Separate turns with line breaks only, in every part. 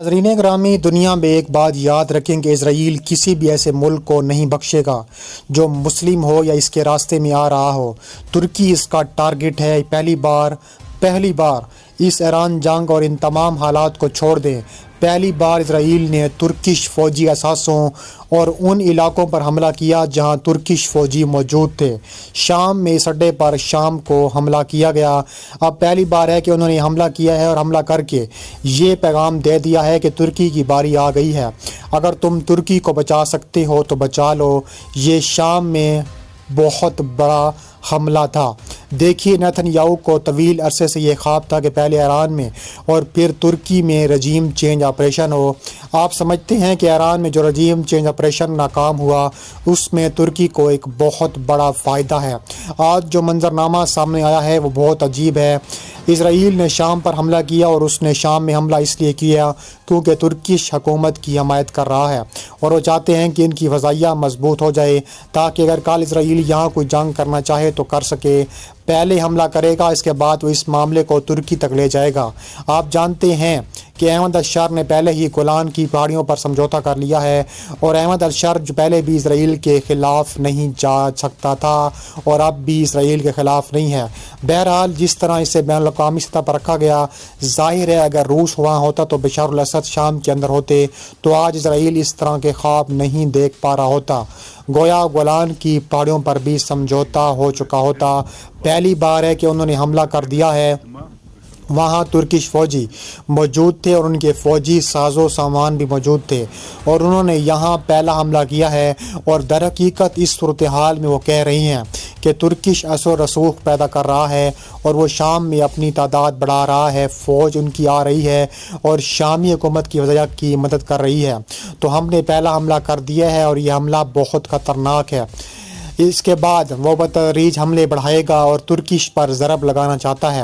ناظرین گرامی، دنیا میں ایک بات یاد رکھیں کہ اسرائیل کسی بھی ایسے ملک کو نہیں بخشے گا جو مسلم ہو یا اس کے راستے میں آ رہا ہو۔ ترکی اس کا ٹارگٹ ہے۔ پہلی بار اس ایران جنگ اور ان تمام حالات کو چھوڑ دیں۔ پہلی بار اسرائیل نے ترکش فوجی اثاثوں اور ان علاقوں پر حملہ کیا جہاں ترکش فوجی موجود تھے۔ شام میں اس اڈے پر شام کو حملہ کیا گیا۔ اب پہلی بار ہے کہ انہوں نے حملہ کیا ہے اور حملہ کر کے یہ پیغام دے دیا ہے کہ ترکی کی باری آ گئی ہے۔ اگر تم ترکی کو بچا سکتے ہو تو بچا لو۔ یہ شام میں بہت بڑا حملہ تھا۔ دیکھیے، نیتن یاہو کو طویل عرصے سے یہ خواب تھا کہ پہلے ایران میں اور پھر ترکی میں رجیم چینج آپریشن ہو۔ آپ سمجھتے ہیں کہ ایران میں جو رجیم چینج آپریشن ناکام ہوا اس میں ترکی کو ایک بہت بڑا فائدہ ہے۔ آج جو منظرنامہ سامنے آیا ہے وہ بہت عجیب ہے۔ اسرائیل نے شام پر حملہ کیا اور اس نے شام میں حملہ اس لیے کیا کیونکہ ترکش حکومت کی حمایت کر رہا ہے اور وہ چاہتے ہیں کہ ان کی فضائیہ مضبوط ہو جائے تاکہ اگر کل اسرائیل یہاں کوئی جنگ کرنا چاہے تو کر سکے۔ پہلے حملہ کرے گا، اس کے بعد وہ اس معاملے کو ترکی تک لے جائے گا۔ آپ جانتے ہیں کہ احمد الشر نے پہلے ہی گولان کی پہاڑیوں پر سمجھوتا کر لیا ہے اور احمد الشر جو پہلے بھی اسرائیل کے خلاف نہیں جا سکتا تھا اور اب بھی اسرائیل کے خلاف نہیں ہے۔ بہرحال جس طرح اسے بین الاقوامی سطح پر رکھا گیا، ظاہر ہے اگر روس وہاں ہوتا تو بشار الاسد شام کے اندر ہوتے تو آج اسرائیل اس طرح کے خواب نہیں دیکھ پا رہا ہوتا۔ گویا گولان کی پہاڑیوں پر بھی سمجھوتا ہو چکا ہوتا۔ پہلی بار ہے کہ انہوں نے حملہ کر دیا ہے۔ وہاں ترکش فوجی موجود تھے اور ان کے فوجی ساز و سامان بھی موجود تھے اور انہوں نے یہاں پہلا حملہ کیا ہے اور در حقیقت اس صورتحال میں وہ کہہ رہی ہیں کہ ترکش اثر و رسوخ پیدا کر رہا ہے اور وہ شام میں اپنی تعداد بڑھا رہا ہے، فوج ان کی آ رہی ہے اور شامی حکومت کی وجہ کی مدد کر رہی ہے۔ تو ہم نے پہلا حملہ کر دیا ہے اور یہ حملہ بہت خطرناک ہے۔ اس کے بعد وہ بتدریج حملے بڑھائے گا اور ترکش پر ضرب لگانا چاہتا ہے۔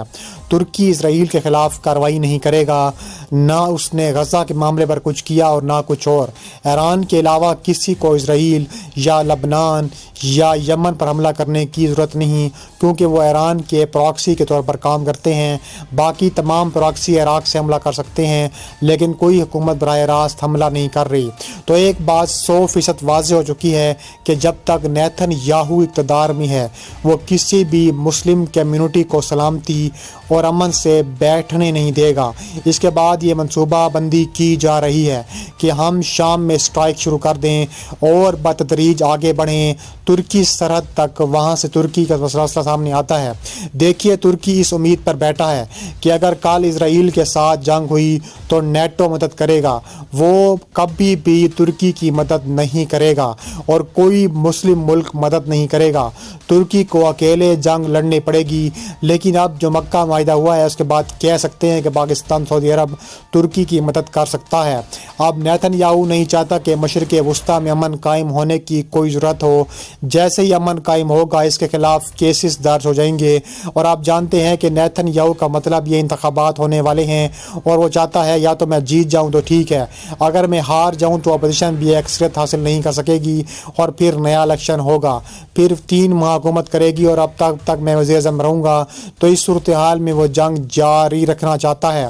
ترکی اسرائیل کے خلاف کارروائی نہیں کرے گا، نہ اس نے غزہ کے معاملے پر کچھ کیا اور نہ کچھ اور۔ ایران کے علاوہ کسی کو اسرائیل یا لبنان یا یمن پر حملہ کرنے کی ضرورت نہیں کیونکہ وہ ایران کے پراکسی کے طور پر کام کرتے ہیں۔ باقی تمام پراکسی عراق سے حملہ کر سکتے ہیں لیکن کوئی حکومت براہ راست حملہ نہیں کر رہی۔ تو ایک بات 100% واضح ہو چکی ہے کہ جب تک نیتن یاہو اقتدار میں ہے وہ کسی بھی مسلم کمیونٹی کو سلامتی اور امن سے بیٹھنے نہیں دے گا۔ اس کے بعد یہ منصوبہ بندی کی جا رہی ہے کہ ہم شام میں اسٹرائک شروع کر دیں اور بتدریج آگے بڑھیں ترکی سرحد تک۔ وہاں سے ترکی کا مسئلہ سامنے آتا ہے۔ دیکھیے، ترکی اس امید پر بیٹھا ہے کہ اگر کل اسرائیل کے ساتھ جنگ ہوئی تو نیٹو مدد کرے گا۔ وہ کبھی بھی ترکی کی مدد نہیں کرے گا اور کوئی مسلم ملک مدد نہیں کرے گا۔ ترکی کو اکیلے جنگ لڑنی پڑے گی۔ لیکن اب جو مکہ معاہدہ ہوا ہے اس کے بعد کہہ سکتے ہیں کہ پاکستان، سعودی عرب ترکی کی مدد کر سکتا ہے۔ اب نیتن یاہو نہیں چاہتا کہ مشرق وسطیٰ میں امن قائم ہونے کی کوئی ضرورت ہو۔ جیسے ہی امن قائم ہوگا اس کے خلاف کیسز درج ہو جائیں گے اور آپ جانتے ہیں کہ نیتن یاہو کا مطلب یہ انتخابات ہونے والے ہیں اور وہ چاہتا ہے یا تو میں جیت جاؤں تو ٹھیک ہے، اگر میں ہار جاؤں تو اپوزیشن بھی اکثریت حاصل نہیں کر سکے گی اور پھر نیا الیکشن ہوگا، پھر 3 ماہ حکومت کرے گی اور اب تک میں وزیر اعظم رہوں گا۔ تو اس صورتحال میں وہ جنگ جاری رکھنا چاہتا ہے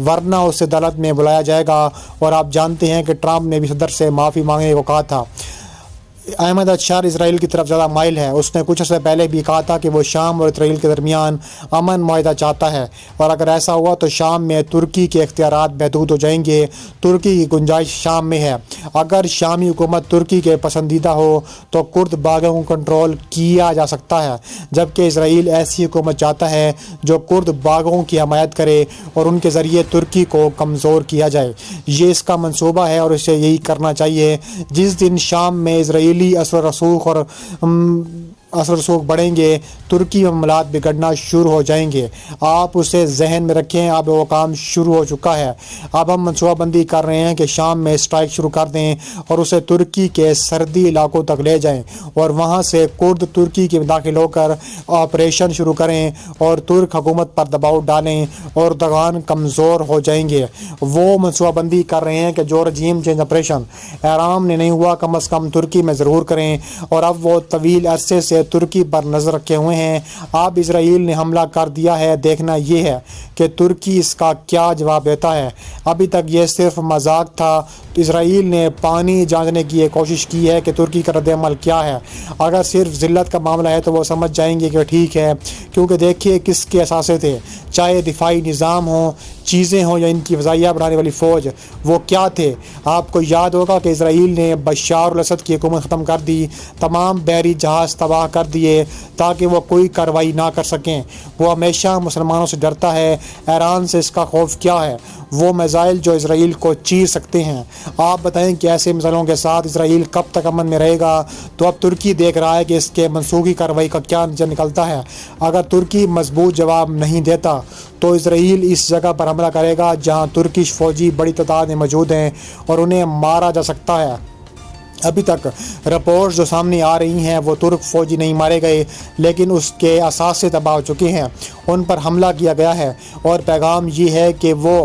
ورنہ اسے عدالت میں بلایا جائے گا۔ اور آپ جانتے ہیں کہ ٹرمپ نے بھی صدر سے معافی مانگنے کو کہا تھا۔ احمد الشر اسرائیل کی طرف زیادہ مائل ہے۔ اس نے کچھ عرصے پہلے بھی کہا تھا کہ وہ شام اور اسرائیل کے درمیان امن معاہدہ چاہتا ہے اور اگر ایسا ہوا تو شام میں ترکی کے اختیارات محدود ہو جائیں گے۔ ترکی کی گنجائش شام میں ہے۔ اگر شامی حکومت ترکی کے پسندیدہ ہو تو کرد باغوں کو کنٹرول کیا جا سکتا ہے، جبکہ اسرائیل ایسی حکومت چاہتا ہے جو کرد باغوں کی حمایت کرے اور ان کے ذریعے ترکی کو کمزور کیا جائے۔ یہ اس کا منصوبہ ہے اور اسے یہی کرنا چاہیے۔ جس دن شام میں اسرائیل اثر و رسوخ بڑھیں گے ترکی میں معاملات بگڑنا شروع ہو جائیں گے۔ آپ اسے ذہن میں رکھیں۔ اب وہ کام شروع ہو چکا ہے۔ اب ہم منصوبہ بندی کر رہے ہیں کہ شام میں اسٹرائک شروع کر دیں اور اسے ترکی کے سرحدی علاقوں تک لے جائیں اور وہاں سے کرد ترکی کے داخل ہو کر آپریشن شروع کریں اور ترک حکومت پر دباؤ ڈالیں اور افغان کمزور ہو جائیں گے۔ وہ منصوبہ بندی کر رہے ہیں کہ جو رجیم چینج آپریشن ایران نے نہیں ہوا کم از کم ترکی میں ضرور کریں اور اب وہ طویل عرصے سے سے ترکی پر نظر رکھے ہوئے ہیں۔ اب اسرائیل نے حملہ کر دیا ہے، دیکھنا یہ ہے کہ ترکی اس کا کیا جواب دیتا ہے۔ ابھی تک یہ صرف مذاق تھا، تو اسرائیل نے پانی جانچنے کی یہ کوشش کی ہے کہ ترکی کا رد عمل کیا ہے۔ اگر صرف ذلت کا معاملہ ہے تو وہ سمجھ جائیں گے کہ ٹھیک ہے، کیونکہ دیکھیے کس کے اثاثے تھے، چاہے دفاعی نظام ہوں، چیزیں ہوں یا ان کی فضائیہ بنانے والی فوج، وہ کیا تھے۔ آپ کو یاد ہوگا کہ اسرائیل نے بشار الاسد کی حکومت ختم کر دی، تمام بحری جہاز تباہ کر دیے تاکہ وہ کوئی کارروائی نہ کر سکیں۔ وہ ہمیشہ مسلمانوں سے ڈرتا ہے۔ ایران سے اس کا خوف کیا ہے؟ وہ میزائل جو اسرائیل کو چیر سکتے ہیں۔ آپ بتائیں کہ ایسے میزائلوں کے ساتھ اسرائیل کب تک امن میں رہے گا؟ تو اب ترکی دیکھ رہا ہے کہ اس کے منسوخی کارروائی کا کیا نتیجہ نکلتا ہے۔ اگر ترکی مضبوط جواب نہیں دیتا تو اسرائیل اس جگہ پر حملہ کرے گا جہاں ترکش فوجی بڑی تعداد میں موجود ہیں اور انہیں مارا جا سکتا ہے۔ ابھی تک رپورٹس جو سامنے آ رہی ہیں وہ ترک فوجی نہیں مارے گئے، لیکن اس کے اثاثے تباہ ہو چکے ہیں، ان پر حملہ کیا گیا ہے، اور پیغام یہ ہے کہ وہ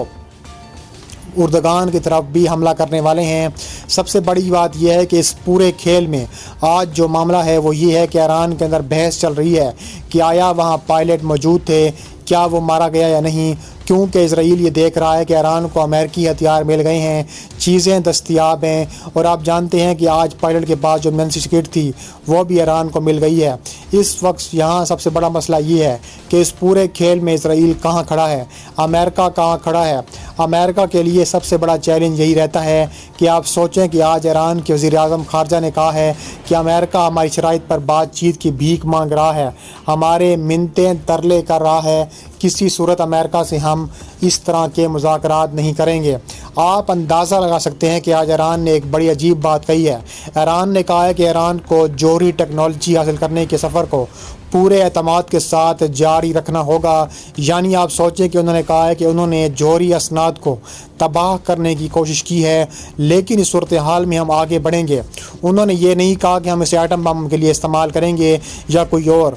اردگان کی طرف بھی حملہ کرنے والے ہیں۔ سب سے بڑی بات یہ ہے کہ اس پورے کھیل میں آج جو معاملہ ہے وہ یہ ہے کہ ایران کے اندر بحث چل رہی ہے کہ آیا وہاں پائلٹ موجود تھے، کیا وہ مارا گیا یا نہیں، کیونکہ اسرائیل یہ دیکھ رہا ہے کہ ایران کو امریکی ہتھیار مل گئے ہیں، چیزیں دستیاب ہیں، اور آپ جانتے ہیں کہ آج پائلٹ کے پاس جو ایمرجنسی سکٹ تھی وہ بھی ایران کو مل گئی ہے۔ اس وقت یہاں سب سے بڑا مسئلہ یہ ہے کہ اس پورے کھیل میں اسرائیل کہاں کھڑا ہے، امریکہ کہاں کھڑا ہے۔ امریکہ کے لیے سب سے بڑا چیلنج یہی رہتا ہے کہ آپ سوچیں کہ آج ایران کے وزیر اعظم خارجہ نے کہا ہے کہ امریکہ ہماری شرائط پر بات چیت کی بھیک مانگ رہا ہے، ہمارے منتیں ترلے کر رہا ہے، کسی صورت امریکہ سے ہم اس طرح کے مذاکرات نہیں کریں گے۔ آپ اندازہ لگا سکتے ہیں کہ آج ایران نے ایک بڑی عجیب بات کہی ہے۔ ایران نے کہا ہے کہ ایران کو جوہری ٹیکنالوجی حاصل کرنے کے سفر کو پورے اعتماد کے ساتھ جاری رکھنا ہوگا، یعنی آپ سوچیں کہ انہوں نے کہا ہے کہ انہوں نے جوہری اسناد کو تباہ کرنے کی کوشش کی ہے، لیکن اس صورتحال میں ہم آگے بڑھیں گے۔ انہوں نے یہ نہیں کہا کہ ہم اسے ایٹم بم کے لیے استعمال کریں گے یا کوئی اور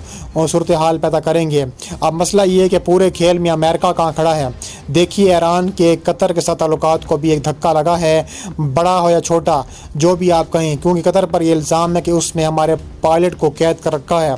صورتحال پیدا کریں گے۔ اب مسئلہ یہ ہے کہ پورے کھیل میں امریکہ کہاں کھڑا ہے۔ دیکھیے ایران کے قطر کے ساتھ تعلقات کو بھی ایک دھکا لگا ہے، بڑا ہو یا چھوٹا جو بھی آپ کہیں، کیونکہ قطر پر یہ الزام ہے کہ اس نے ہمارے پائلٹ کو قید کر رکھا ہے۔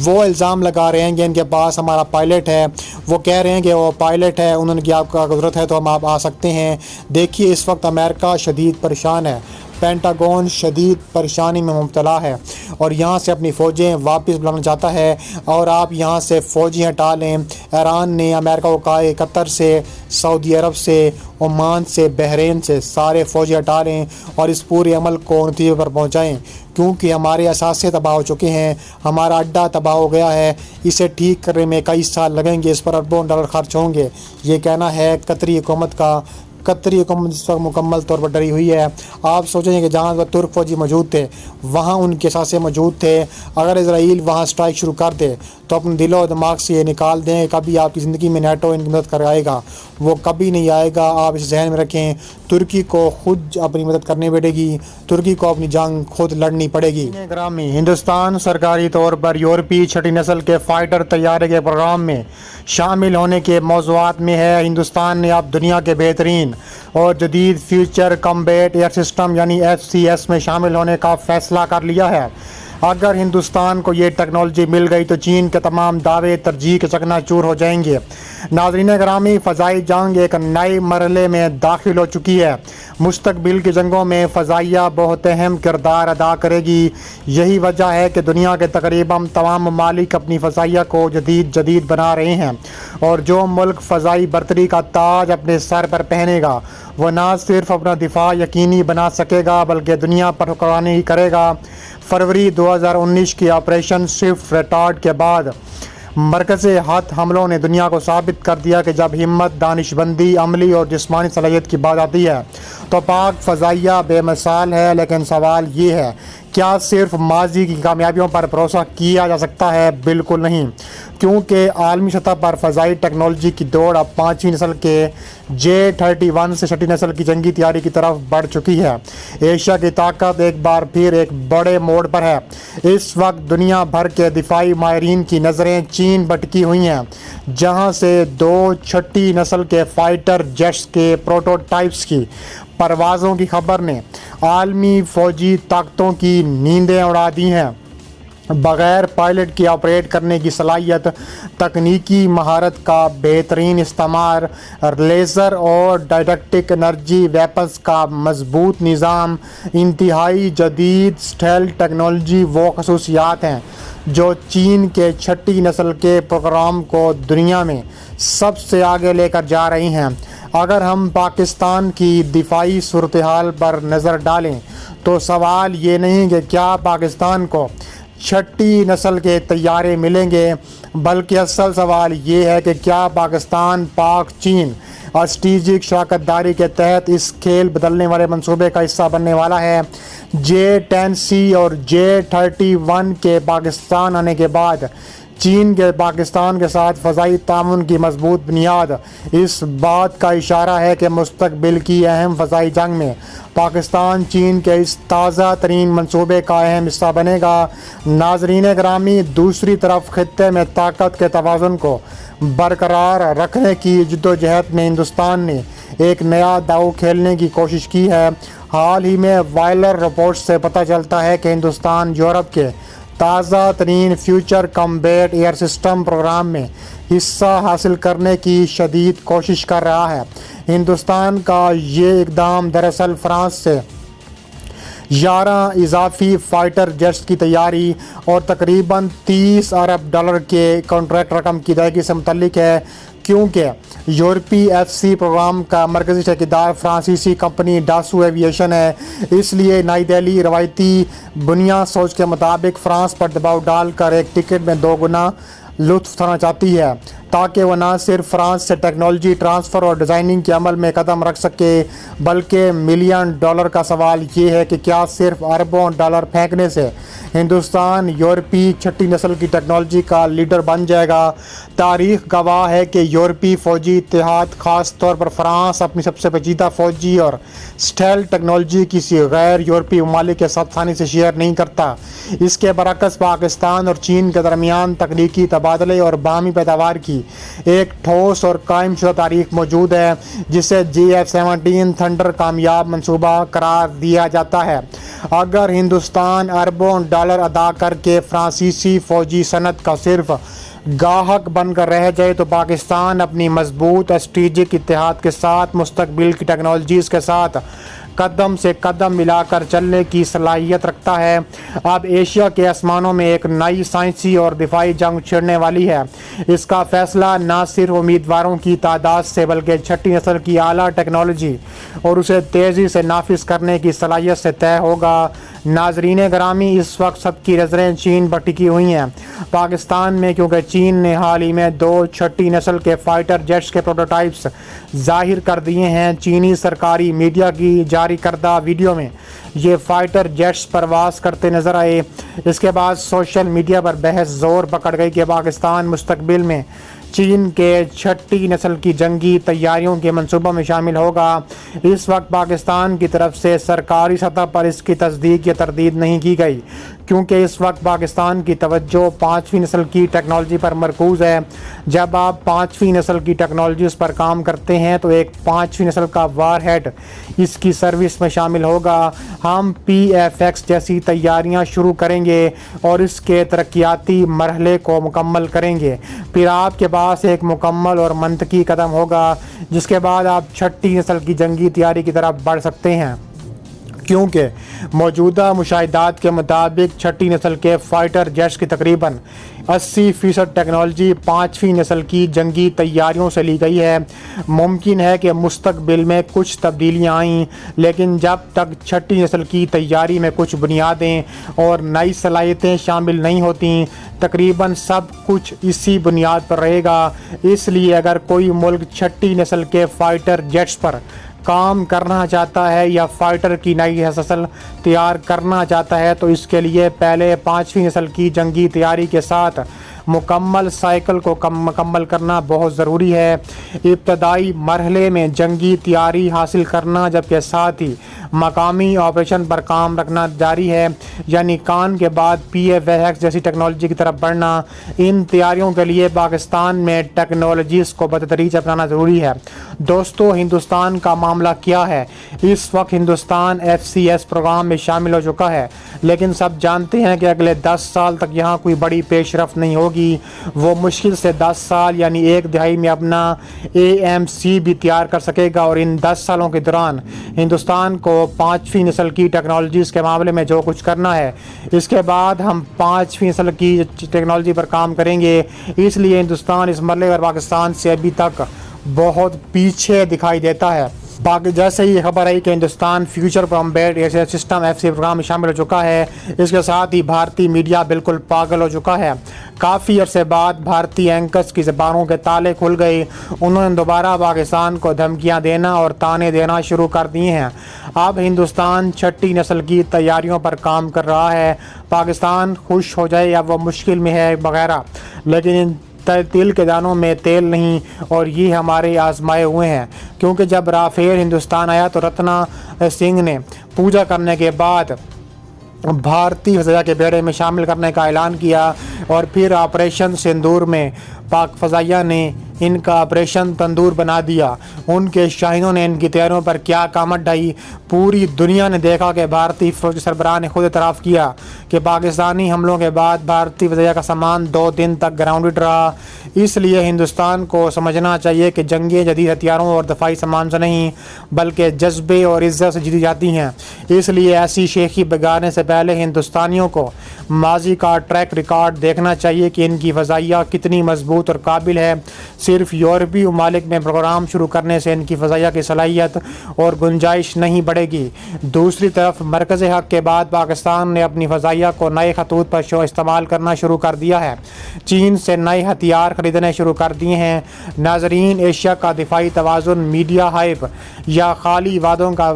وہ الزام لگا رہے ہیں کہ ان کے پاس ہمارا پائلٹ ہے، وہ کہہ رہے ہیں کہ وہ پائلٹ ہے، انہوں نے کہ آپ کا ضرورت ہے تو ہم آپ آ سکتے ہیں۔ دیکھیے اس وقت امریکہ شدید پریشان ہے، پینٹاگون شدید پریشانی میں مبتلا ہے اور یہاں سے اپنی فوجیں واپس بلانا چاہتا ہے، اور آپ یہاں سے فوجیں ہٹا لیں۔ ایران نے امریکہ کو کہا ہے قطر سے، سعودی عرب سے، عمان سے، بحرین سے سارے فوجیں ہٹا لیں اور اس پورے عمل کو نتیجے پر پہنچائیں، کیونکہ ہمارے اثاثے تباہ ہو چکے ہیں، ہمارا اڈا تباہ ہو گیا ہے، اسے ٹھیک کرنے میں کئی سال لگیں گے، اس پر اربوں ڈالر خرچ ہوں گے۔ یہ کہنا ہے قطری حکومت کا۔ قطری حکومت اس وقت مکمل طور پر ڈری ہوئی ہے۔ آپ سوچیں کہ جہاں ترک فوجی موجود تھے وہاں ان کے اثاثے موجود تھے۔ اگر اسرائیل وہاں اسٹرائک شروع کر دے تو اپنے دل و دماغ سے یہ نکال دیں کہ کبھی آپ کی زندگی میں نیٹو ان کی مدد کر آئے گا، وہ کبھی نہیں آئے گا۔ آپ اس ذہن میں رکھیں، ترکی کو خود اپنی مدد کرنی پڑے گی، ترکی کو اپنی جنگ خود لڑنی پڑے گی۔ گرامی، ہندوستان سرکاری طور پر یورپی چھٹی نسل کے فائٹر طیارے کے پروگرام میں شامل ہونے کے موضوعات میں ہے۔ ہندوستان نے اب دنیا کے بہترین اور جدید فیوچر کمبیٹ ایئر سسٹم یعنی FCS میں شامل ہونے کا فیصلہ کر لیا ہے۔ اگر ہندوستان کو یہ ٹیکنالوجی مل گئی تو چین کے تمام دعوے ترجیح کے چکنا چور ہو جائیں گے۔ ناظرین گرامی، فضائی جنگ ایک نئے مرحلے میں داخل ہو چکی ہے۔ مستقبل کی جنگوں میں فضائیہ بہت اہم کردار ادا کرے گی۔ یہی وجہ ہے کہ دنیا کے تقریباً تمام ممالک اپنی فضائیہ کو جدید بنا رہے ہیں، اور جو ملک فضائی برتری کا تاج اپنے سر پر پہنے گا وہ نہ صرف اپنا دفاع یقینی بنا سکے گا بلکہ دنیا پر حکمرانی ہی کرے گا۔ فروری 2019 کی آپریشن سوئفٹ ریٹارڈ کے بعد مرکز ہاتھ حملوں نے دنیا کو ثابت کر دیا کہ جب ہمت، دانش بندی، عملی اور جسمانی صلاحیت کی بات آتی ہے تو پاک فضائیہ بے مثال ہے۔ لیکن سوال یہ ہے، کیا صرف ماضی کی کامیابیوں پر بھروسہ کیا جا سکتا ہے؟ بالکل نہیں، کیونکہ عالمی سطح پر فضائی ٹیکنالوجی کی دوڑ اب 5ویں نسل کے J-31 سے 6ٹھی نسل کی جنگی تیاری کی طرف بڑھ چکی ہے۔ ایشیا کی طاقت ایک بار پھر ایک بڑے موڑ پر ہے۔ اس وقت دنیا بھر کے دفاعی ماہرین کی نظریں چین بٹکی ہوئی ہیں، جہاں سے 2 چھٹی نسل کے فائٹر جیٹس کے پروٹوٹائپس کی پروازوں کی خبر نے عالمی فوجی طاقتوں کی نیندیں اڑا دی ہیں۔ بغیر پائلٹ کے آپریٹ کرنے کی صلاحیت، تکنیکی مہارت کا بہترین استعمال، لیزر اور ڈائریکٹک انرجی ویپنز کا مضبوط نظام، انتہائی جدید اسٹیلتھ ٹیکنالوجی وہ خصوصیات ہیں جو چین کے چھٹی نسل کے پروگرام کو دنیا میں سب سے آگے لے کر جا رہی ہیں۔ اگر ہم پاکستان کی دفاعی صورتحال پر نظر ڈالیں تو سوال یہ نہیں کہ کیا پاکستان کو چھٹی نسل کے طیارے ملیں گے، بلکہ اصل سوال یہ ہے کہ کیا پاکستان پاک چین اسٹریٹجک شراکت داری کے تحت اس کھیل بدلنے والے منصوبے کا حصہ بننے والا ہے۔ J-10C اور J-31 کے پاکستان آنے کے بعد چین کے پاکستان کے ساتھ فضائی تعاون کی مضبوط بنیاد اس بات کا اشارہ ہے کہ مستقبل کی اہم فضائی جنگ میں پاکستان چین کے اس تازہ ترین منصوبے کا اہم حصہ بنے گا۔ ناظرین گرامی، دوسری طرف خطے میں طاقت کے توازن کو برقرار رکھنے کی جدوجہد میں ہندوستان نے ایک نیا داؤ کھیلنے کی کوشش کی ہے۔ حال ہی میں وائلر رپورٹس سے پتہ چلتا ہے کہ ہندوستان یورپ کے تازہ ترین future combat air system programme میں حصہ حاصل کرنے کی شدید کوشش کر رہا ہے۔ ہندوستان کا یہ اقدام دراصل فرانس سے 11 اضافی فائٹر جیٹس کی تیاری اور تقریباً $30 ارب کے کانٹریکٹ رقم کی ادائیگی سے متعلق ہے، کیونکہ یورپی FC پروگرام کا مرکزی ٹھیکیدار فرانسیسی کمپنی ڈاسو ایویشن ہے۔ اس لیے نئی دہلی روایتی بنیاد سوچ کے مطابق فرانس پر دباؤ ڈال کر ایک ٹکٹ میں 2 گنا لطف اٹھانا چاہتی ہے، تاکہ وہ نہ صرف فرانس سے ٹیکنالوجی ٹرانسفر اور ڈیزائننگ کے عمل میں قدم رکھ سکے، بلکہ $ملین کا سوال یہ ہے کہ کیا صرف اربوں ڈالر پھینکنے سے ہندوستان یورپی چھٹی نسل کی ٹیکنالوجی کا لیڈر بن جائے گا؟ تاریخ گواہ ہے کہ یورپی فوجی اتحاد، خاص طور پر فرانس، اپنی سب سے پیچیدہ فوجی اور اسٹیلتھ ٹیکنالوجی کسی غیر یورپی ممالک کے ساتھ آسانی سے شیئر نہیں کرتا۔ اس کے برعکس پاکستان اور چین کے درمیان تکنیکی تبادلے اور باہمی پیداوار کی ایک ٹھوس اور قائم شدہ تاریخ موجود ہے، جسے JF-17 تھنڈر کامیاب منصوبہ قرار دیا جاتا ہے۔ اگر ہندوستان اربوں ڈالر ادا کر کے فرانسیسی فوجی صنعت کا صرف گاہک بن کر رہ جائے تو پاکستان اپنی مضبوط اسٹریٹجک اتحاد کے ساتھ مستقبل کی ٹیکنالوجیز کے ساتھ قدم سے قدم ملا کر چلنے کی صلاحیت رکھتا ہے۔ اب ایشیا کے آسمانوں میں ایک نئی سائنسی اور دفاعی جنگ چھڑنے والی ہے۔ اس کا فیصلہ نہ صرف امیدواروں کی تعداد سے بلکہ چھٹی نسل کی اعلیٰ ٹیکنالوجی اور اسے تیزی سے نافذ کرنے کی صلاحیت سے طے ہوگا۔ ناظرین گرامی، اس وقت سب کی نظریں چین پر ٹکی ہوئی ہیں، پاکستان میں، کیونکہ چین نے حال ہی میں 2 چھٹی نسل کے فائٹر جیٹس کے پروٹوٹائپس ظاہر کر دیے ہیں۔ چینی سرکاری میڈیا کی جاری کردہ ویڈیو میں یہ فائٹر جیٹس پرواز کرتے نظر آئے۔ اس کے بعد سوشل میڈیا پر بحث زور پکڑ گئی کہ پاکستان مستقبل میں چین کے چھٹی نسل کی جنگی تیاریوں کے منصوبوں میں شامل ہوگا۔ اس وقت پاکستان کی طرف سے سرکاری سطح پر اس کی تصدیق یا تردید نہیں کی گئی، کیونکہ اس وقت پاکستان کی توجہ 5ویں نسل کی ٹیکنالوجی پر مرکوز ہے۔ جب آپ 5ویں نسل کی ٹیکنالوجیز پر کام کرتے ہیں تو ایک 5ویں نسل کا وار ہیڈ اس کی سروس میں شامل ہوگا۔ ہم PFX جیسی تیاریاں شروع کریں گے اور اس کے ترقیاتی مرحلے کو مکمل کریں گے، پھر آپ کے پاس ایک مکمل اور منطقی قدم ہوگا، جس کے بعد آپ چھٹی نسل کی جنگی تیاری کی طرف بڑھ سکتے ہیں، کیونکہ موجودہ مشاہدات کے مطابق چھٹی نسل کے فائٹر جیٹس کی تقریباً 80% ٹیکنالوجی 5ویں نسل کی جنگی تیاریوں سے لی گئی ہے۔ ممکن ہے کہ مستقبل میں کچھ تبدیلیاں آئیں، لیکن جب تک چھٹی نسل کی تیاری میں کچھ بنیادیں اور نئی صلاحیتیں شامل نہیں ہوتیں، تقریباً سب کچھ اسی بنیاد پر رہے گا۔ اس لیے اگر کوئی ملک چھٹی نسل کے فائٹر جیٹس پر کام کرنا چاہتا ہے یا فائٹر کی نئی نسل تیار کرنا چاہتا ہے تو اس کے لیے پہلے 5ویں نسل کی جنگی تیاری کے ساتھ مکمل سائیکل کو مکمل کرنا بہت ضروری ہے۔ ابتدائی مرحلے میں جنگی تیاری حاصل کرنا، جبکہ ساتھ ہی مقامی آپریشن پر کام رکھنا جاری ہے، یعنی کان کے بعد PFAX جیسی ٹیکنالوجی کی طرف بڑھنا۔ ان تیاریوں کے لیے پاکستان میں ٹیکنالوجیز کو بتدریج اپنانا ضروری ہے۔ دوستو، ہندوستان کا معاملہ کیا ہے؟ اس وقت ہندوستان FCS پروگرام میں شامل ہو چکا ہے، لیکن سب جانتے ہیں کہ اگلے 10 سال تک یہاں کوئی بڑی پیش رفت نہیں ہوگی۔ وہ مشکل سے 10 سال یعنی ایک دہائی میں اپنا AMC بھی تیار کر سکے گا، اور ان 10 سالوں کے دوران ہندوستان کو 5ویں نسل کی ٹیکنالوجیز کے معاملے میں جو کچھ کرنا ہے، اس کے بعد ہم 5ویں نسل کی ٹیکنالوجی پر کام کریں گے۔ اس لیے ہندوستان اس مرحلے پر پاکستان سے ابھی تک بہت پیچھے دکھائی دیتا ہے۔ جیسے ہی خبر آئی کہ Hindustan future combat system FC programme میں شامل ہو چکا ہے، اس کے ساتھ ہی بھارتی میڈیا بالکل پاگل ہو چکا ہے۔ کافی عرصے بعد بھارتی اینکرز کی زبانوں کے تالے کھل گئے، انہوں نے دوبارہ پاکستان کو دھمکیاں دینا اور طعنے دینا شروع کر دیے ہیں۔ اب ہندوستان 6ٹھی نسل کی تیاریوں پر کام کر رہا ہے۔ پاکستان خوش ہو جائے یا وہ مشکل میں ہے وغیرہ، لیکن تل کے دانوں میں تیل نہیں، اور یہ ہمارے آزمائے ہوئے ہیں، کیونکہ جب رافیل ہندوستان آیا تو رتنا سنگھ نے پوجا کرنے کے بعد بھارتی فضائیہ کے بیڑے میں شامل کرنے کا اعلان کیا، اور پھر آپریشن سندور میں پاک فضائیہ نے ان کا آپریشن تندور بنا دیا۔ ان کے شاہینوں نے ان کی تیاریوں پر کیا قامت ڈھائی۔ پوری دنیا نے دیکھا کہ بھارتی فوجی سربراہ نے خود اعتراف کیا کہ پاکستانی حملوں کے بعد بھارتی فضائیہ کا سامان 2 دن تک گراؤنڈڈ رہا۔ اس لیے ہندوستان کو سمجھنا چاہیے کہ جنگیں جدید ہتھیاروں اور دفاعی سامان سے نہیں، بلکہ جذبے اور عزت سے جیتی جاتی ہیں۔ اس لیے ایسی شیخی بگاڑنے سے پہلے ہندوستانیوں کو ماضی کا ٹریک ریکارڈ دیکھنا چاہیے کہ ان کی فضائیہ کتنی مضبوط اور قابل ہے۔ صرف یورپی ممالک میں پروگرام شروع کرنے سے ان کی فضائیہ کی صلاحیت اور گنجائش نہیں بڑھے گی۔ دوسری طرف مرکز حق کے بعد پاکستان نے اپنی فضائیہ کو نئے خطوط پر استعمال کرنا شروع کر دیا ہے۔ چین سے نئے ہتھیار خریدنے شروع کر دیے ہیں۔ ناظرین، ایشیا کا دفاعی توازن میڈیا ہائپ یا خالی وعدوں کا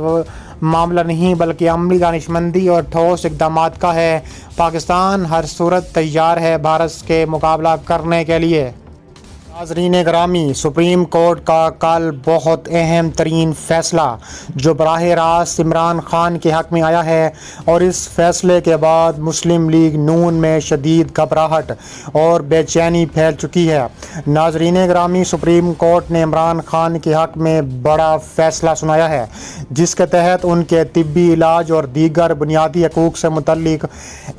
معاملہ نہیں، بلکہ عملی دانشمندی اور ٹھوس اقدامات کا ہے۔ پاکستان ہر صورت تیار ہے بھارت کے مقابلہ کرنے کے لیے۔ ناظرین گرامی، سپریم کورٹ کا کل بہت اہم ترین فیصلہ جو براہ راست عمران خان کے حق میں آیا ہے، اور اس فیصلے کے بعد مسلم لیگ نون میں شدید گھبراہٹ اور بے چینی پھیل چکی ہے۔ ناظرین گرامی، سپریم کورٹ نے عمران خان کے حق میں بڑا فیصلہ سنایا ہے، جس کے تحت ان کے طبی علاج اور دیگر بنیادی حقوق سے متعلق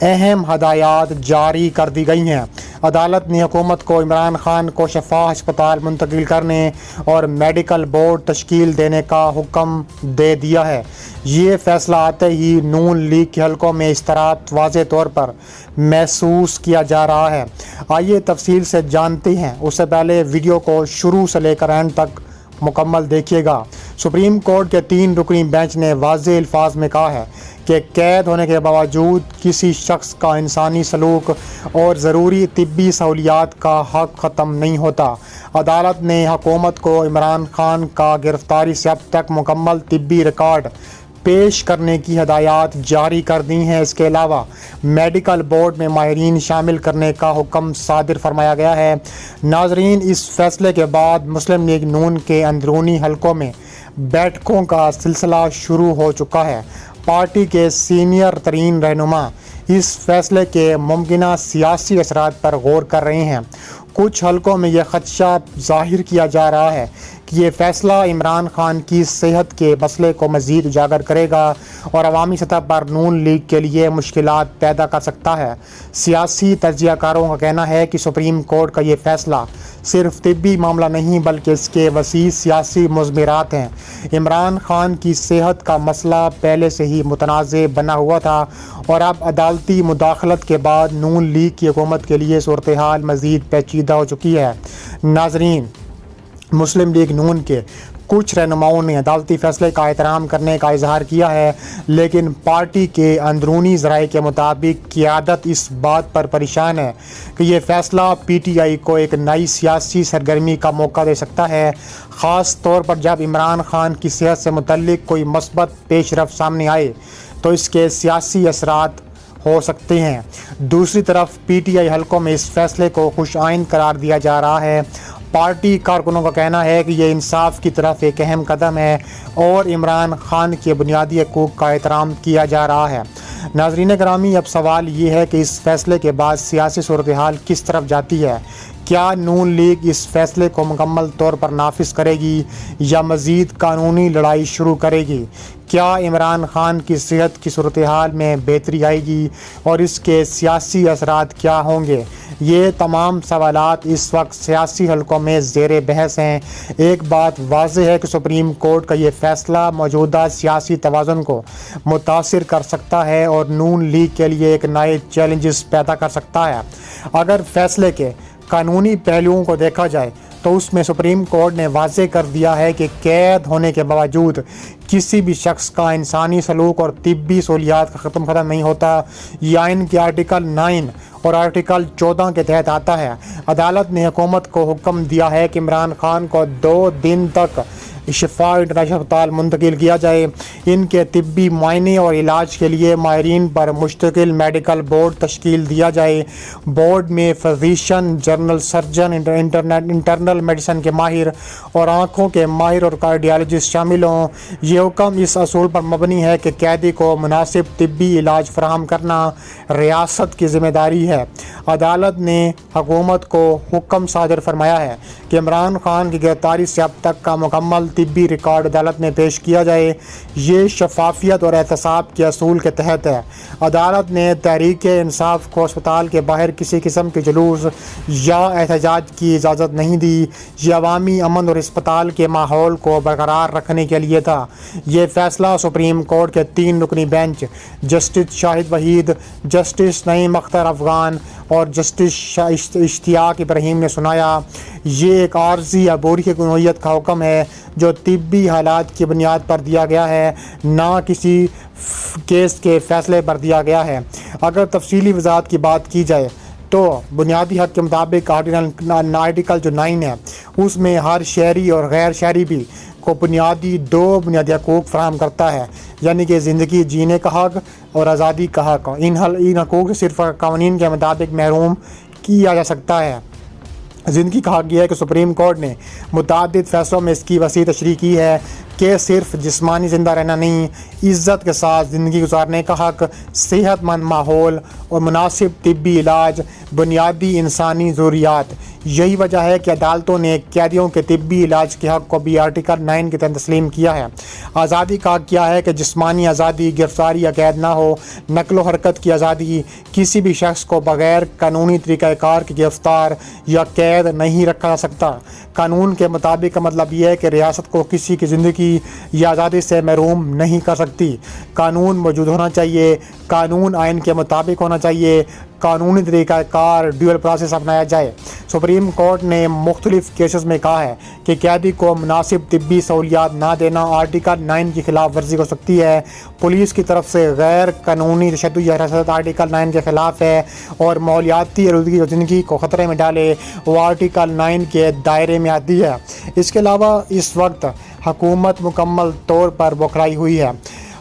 اہم ہدایات جاری کر دی گئی ہیں۔ عدالت نے حکومت کو عمران خان کو شفا ہسپتال منتقل کرنے اور میڈیکل بورڈ تشکیل دینے کا حکم دے دیا ہے۔ یہ فیصلہ آتے ہی نون لیگ کے حلقوں میں اضطراب واضح طور پر محسوس کیا جا رہا ہے۔ آئیے تفصیل سے جانتے ہیں، اس سے پہلے ویڈیو کو شروع سے لے کر اینڈ تک مکمل دیکھیے گا۔ سپریم کورٹ کے 3 رکنی بینچ نے واضح الفاظ میں کہا ہے کہ قید ہونے کے باوجود کسی شخص کا انسانی سلوک اور ضروری طبی سہولیات کا حق ختم نہیں ہوتا۔ عدالت نے حکومت کو عمران خان کا گرفتاری سے اب تک مکمل طبی ریکارڈ پیش کرنے کی ہدایات جاری کر دی ہیں۔ اس کے علاوہ میڈیکل بورڈ میں ماہرین شامل کرنے کا حکم صادر فرمایا گیا ہے۔ ناظرین، اس فیصلے کے بعد مسلم لیگ نون کے اندرونی حلقوں میں بیٹھکوں کا سلسلہ شروع ہو چکا ہے۔ پارٹی کے سینئر ترین رہنما اس فیصلے کے ممکنہ سیاسی اثرات پر غور کر رہے ہیں۔ کچھ حلقوں میں یہ خدشہ ظاہر کیا جا رہا ہے کہ یہ فیصلہ عمران خان کی صحت کے مسئلے کو مزید اجاگر کرے گا اور عوامی سطح پر نون لیگ کے لیے مشکلات پیدا کر سکتا ہے۔ سیاسی تجزیہ کاروں کا کہنا ہے کہ سپریم کورٹ کا یہ فیصلہ صرف طبی معاملہ نہیں بلکہ اس کے وسیع سیاسی مضمرات ہیں۔ عمران خان کی صحت کا مسئلہ پہلے سے ہی متنازع بنا ہوا تھا، اور اب عدالتی مداخلت کے بعد نون لیگ کی حکومت کے لیے صورتحال مزید پیچیدہ ہو چکی ہے۔ ناظرین، مسلم لیگ نون کے کچھ رہنماؤں نے عدالتی فیصلے کا احترام کرنے کا اظہار کیا ہے، لیکن پارٹی کے اندرونی ذرائع کے مطابق قیادت اس بات پر پریشان ہے کہ یہ فیصلہ PTI کو ایک نئی سیاسی سرگرمی کا موقع دے سکتا ہے، خاص طور پر جب عمران خان کی صحت سے متعلق کوئی مثبت پیش رفت سامنے آئے تو اس کے سیاسی اثرات ہو سکتے ہیں۔ دوسری طرف پی ٹی آئی حلقوں میں اس فیصلے کو خوش آئند قرار دیا جا رہا ہے۔ پارٹی کارکنوں کا کہنا ہے کہ یہ انصاف کی طرف ایک اہم قدم ہے اور عمران خان کے بنیادی حقوق کا احترام کیا جا رہا ہے۔ ناظرین گرامی، اب سوال یہ ہے کہ اس فیصلے کے بعد سیاسی صورتحال کس طرف جاتی ہے؟ کیا نون لیگ اس فیصلے کو مکمل طور پر نافذ کرے گی یا مزید قانونی لڑائی شروع کرے گی؟ کیا عمران خان کی صحت کی صورتحال میں بہتری آئے گی اور اس کے سیاسی اثرات کیا ہوں گے؟ یہ تمام سوالات اس وقت سیاسی حلقوں میں زیر بحث ہیں۔ ایک بات واضح ہے کہ سپریم کورٹ کا یہ فیصلہ موجودہ سیاسی توازن کو متاثر کر سکتا ہے اور نون لیگ کے لیے ایک نئے چیلنجز پیدا کر سکتا ہے۔ اگر فیصلے کے قانونی پہلوؤں کو دیکھا جائے تو اس میں سپریم کورٹ نے واضح کر دیا ہے کہ قید ہونے کے باوجود کسی بھی شخص کا انسانی سلوک اور طبی سہولیات کا ختم نہیں ہوتا۔ یہ آئین کے آرٹیکل 9 اور آرٹیکل 14 کے تحت آتا ہے۔ عدالت نے حکومت کو حکم دیا ہے کہ عمران خان کو 2 دن تک شفا انٹرنیشنل ہسپتال منتقل کیا جائے۔ ان کے طبی معائنے اور علاج کے لیے ماہرین پر مشتمل میڈیکل بورڈ تشکیل دیا جائے۔ بورڈ میں physician, general surgeon, internal medicine کے ماہر اور آنکھوں کے ماہر اور کارڈیالوجسٹ شامل ہوں۔ یہ حکم اس اصول پر مبنی ہے کہ قیدی کو مناسب طبی علاج فراہم کرنا ریاست کی ذمہ داری ہے۔ عدالت نے حکومت کو حکم صادر فرمایا ہے کہ عمران خان کی گرفتاری سے اب تک کا مکمل طبی ریکارڈ عدالت میں پیش کیا جائے۔ یہ شفافیت اور احتساب کے اصول کے تحت ہے۔ عدالت نے تحریک انصاف کو اسپتال کے باہر کسی قسم کے جلوس یا احتجاج کی اجازت نہیں دی۔ یہ عوامی امن اور اسپتال کے ماحول کو برقرار رکھنے کے لیے تھا۔ یہ فیصلہ سپریم کورٹ کے 3 رکنی بینچ جسٹس شاہد وحید، جسٹس نعیم اختر افغان اور جسٹس اشتیاق ابراہیم نے سنایا۔ یہ ایک عارضی عبوری نوعیت کا حکم ہے جو طبی حالات کی بنیاد پر دیا گیا ہے، نہ کسی کیس کے فیصلے پر دیا گیا ہے۔ اگر تفصیلی وضاحت کی بات کی جائے تو بنیادی حق کے مطابق آرٹیکل جو 9 ہے اس میں ہر شہری اور غیر شہری بھی کو 2 بنیادی حقوق فراہم کرتا ہے، یعنی کہ زندگی جینے کا حق اور آزادی کا حق۔ ان حقوق سے صرف قوانین کے مطابق محروم کیا جا سکتا ہے۔ زندگی کا حق یہ ہے کہ سپریم کورٹ نے متعدد فیصلوں میں اس کی وسیع تشریح کی ہے کہ صرف جسمانی زندہ رہنا نہیں، عزت کے ساتھ زندگی گزارنے کا حق، صحت مند ماحول اور مناسب طبی علاج بنیادی انسانی ضروریات۔ یہی وجہ ہے کہ عدالتوں نے قیدیوں کے طبی علاج کے حق کو بھی آرٹیکل 9 کے تحت تسلیم کیا ہے۔ آزادی کا حق کیا ہے کہ جسمانی آزادی، گرفتاری یا قید نہ ہو۔ نقل و حرکت کی آزادی، کسی بھی شخص کو بغیر قانونی طریقہ کار کے گرفتار یا قید نہیں رکھا جا سکتا۔ قانون کے مطابق کا مطلب یہ ہے کہ ریاست کو کسی کی زندگی یا آزادی سے محروم نہیں کر سکتی۔ قانون موجود ہونا چاہیے، قانون آئین کے مطابق ہونا چاہیے، قانونی طریقہ کار ڈیول پروسیس اپنایا جائے۔ سپریم کورٹ نے مختلف کیسز میں کہا ہے کہ قیدی کو مناسب طبی سہولیات نہ دینا آرٹیکل 9 کی خلاف ورزی ہو سکتی ہے۔ پولیس کی طرف سے غیر قانونی تشدد یا حراست آرٹیکل 9 کے خلاف ہے اور ماحولیاتی آلودگی جو زندگی کو خطرے میں ڈالے وہ آرٹیکل 9 کے دائرے میں آتی ہے۔ اس کے علاوہ اس وقت حکومت مکمل طور پر بکھرائی ہوئی ہے۔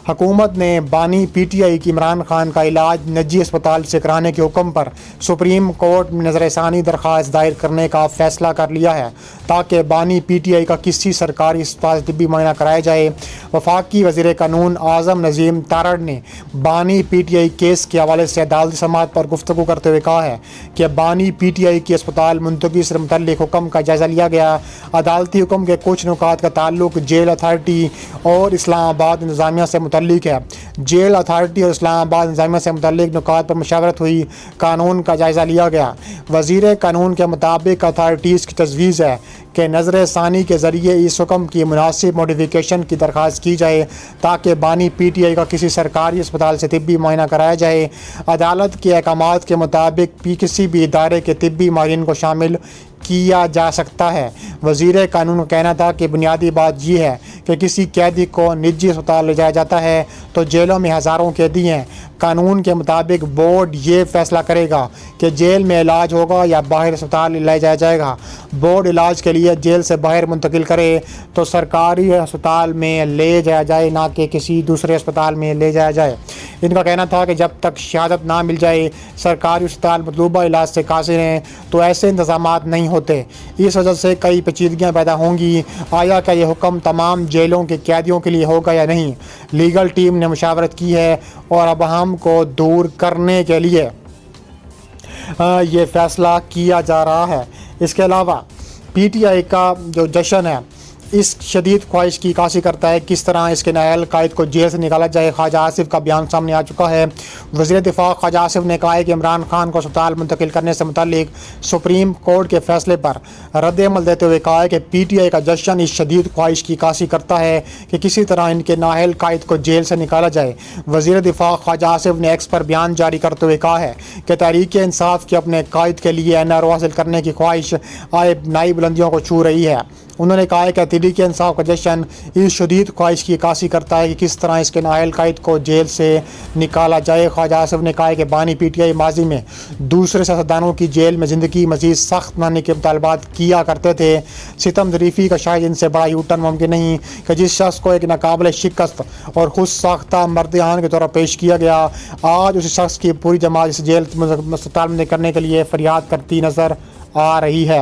حکومت نے بانی پی ٹی آئی کی عمران خان کا علاج نجی اسپتال سے کرانے کے حکم پر سپریم کورٹ میں نظر ثانی درخواست دائر کرنے کا فیصلہ کر لیا ہے تاکہ بانی پی ٹی آئی کا کسی سرکاری اسپتال طبی معائنہ کرایا جائے۔ وفاقی وزیر قانون اعظم نظیم تارڑ نے بانی پی ٹی آئی کیس کے حوالے سے عدالتی سماعت پر گفتگو کرتے ہوئے کہا ہے کہ بانی پی ٹی آئی کی اسپتال منتقلی سے متعلق حکم کا جائزہ لیا گیا۔ عدالتی حکم کے کچھ نکات کا تعلق جیل اتھارٹی اور اسلام آباد انتظامیہ سے متعلق ہے۔ جیل اتھارٹی اور اسلام آباد انتظامیہ سے متعلق نکات پر مشاورت ہوئی، قانون کا جائزہ لیا گیا۔ وزیر قانون کے مطابق اتھارٹیز کی تجویز ہے کہ نظر ثانی کے ذریعے اس حکم کی مناسب موڈیفیکیشن کی درخواست کی جائے تاکہ بانی پی ٹی آئی کا کسی سرکاری اسپتال سے طبی معائنہ کرایا جائے۔ عدالت کے احکامات کے مطابق کسی بھی ادارے کے طبی ماہرین کو شامل کیا جا سکتا ہے۔ وزیر قانون کا کہنا تھا کہ بنیادی بات یہ ہے کہ کسی قیدی کو نجی اسپتال لے جایا جاتا ہے تو جیلوں میں ہزاروں قیدی ہیں۔ قانون کے مطابق بورڈ یہ فیصلہ کرے گا کہ جیل میں علاج ہوگا یا باہر اسپتال لے جایا جائے گا۔ بورڈ علاج کے لیے جیل سے باہر منتقل کرے تو سرکاری اسپتال میں لے جایا جائے، نہ کہ کسی دوسرے اسپتال میں لے جایا جائے۔ ان کا کہنا تھا کہ جب تک شہادت نہ مل جائے سرکاری اسپتال مطلوبہ علاج سے قاصر ہیں تو ایسے انتظامات نہیں ہوتے، اس وجہ سے کئی پیچیدگیاں پیدا ہوں گی۔ آیا کیا یہ حکم تمام جیلوں کے قیدیوں کے لیے ہوگا یا نہیں؟ لیگل ٹیم نے مشاورت کی ہے اور ابہام کو دور کرنے کے لیے یہ فیصلہ کیا جا رہا ہے۔ اس کے علاوہ پی ٹی آئی کا جو جشن ہے اس شدید خواہش کی عکاسی کرتا ہے کس طرح اس کے نااہل قائد کو جیل سے نکالا جائے۔ خواجہ آصف کا بیان سامنے آ چکا ہے۔ وزیر دفاع خواجہ آصف نے کہا ہے کہ عمران خان کو اسپتال منتقل کرنے سے متعلق سپریم کورٹ کے فیصلے پر رد عمل دیتے ہوئے کہا ہے کہ پی ٹی آئی کا جشن اس شدید خواہش کی عکاسی کرتا ہے کہ کسی طرح ان کے نااہل قائد کو جیل سے نکالا جائے۔ وزیر دفاع خواجہ آصف نے ایکس پر بیان جاری کرتے ہوئے کہا ہے کہ تحریک انصاف کے اپنے قائد کے لیے NRO حاصل کرنے کی خواہش آئے نئی بلندیوں کو چھو رہی ہے۔ انہوں نے کہا ہے کہ تحریک انصاف کا جشن اس شدید خواہش کی عکاسی کرتا ہے کہ کس طرح اس کے نااہل قائد کو جیل سے نکالا جائے۔ خواجہ آصف نے کہا ہے کہ بانی پی ٹی آئی ماضی میں دوسرے سیاستدانوں کی جیل میں زندگی مزید سخت بنانے کے مطالبات کیا کرتے تھے۔ ستم ظریفی کا شاید ان سے بڑا یو ٹرن ممکن نہیں کہ جس شخص کو ایک ناقابل شکست اور خود ساختہ مردان کے طور پر پیش کیا گیا، آج اس شخص کی پوری جماعت اس جیل اسپتال میں کرنے کے لیے فریاد کرتی نظر آ رہی ہے۔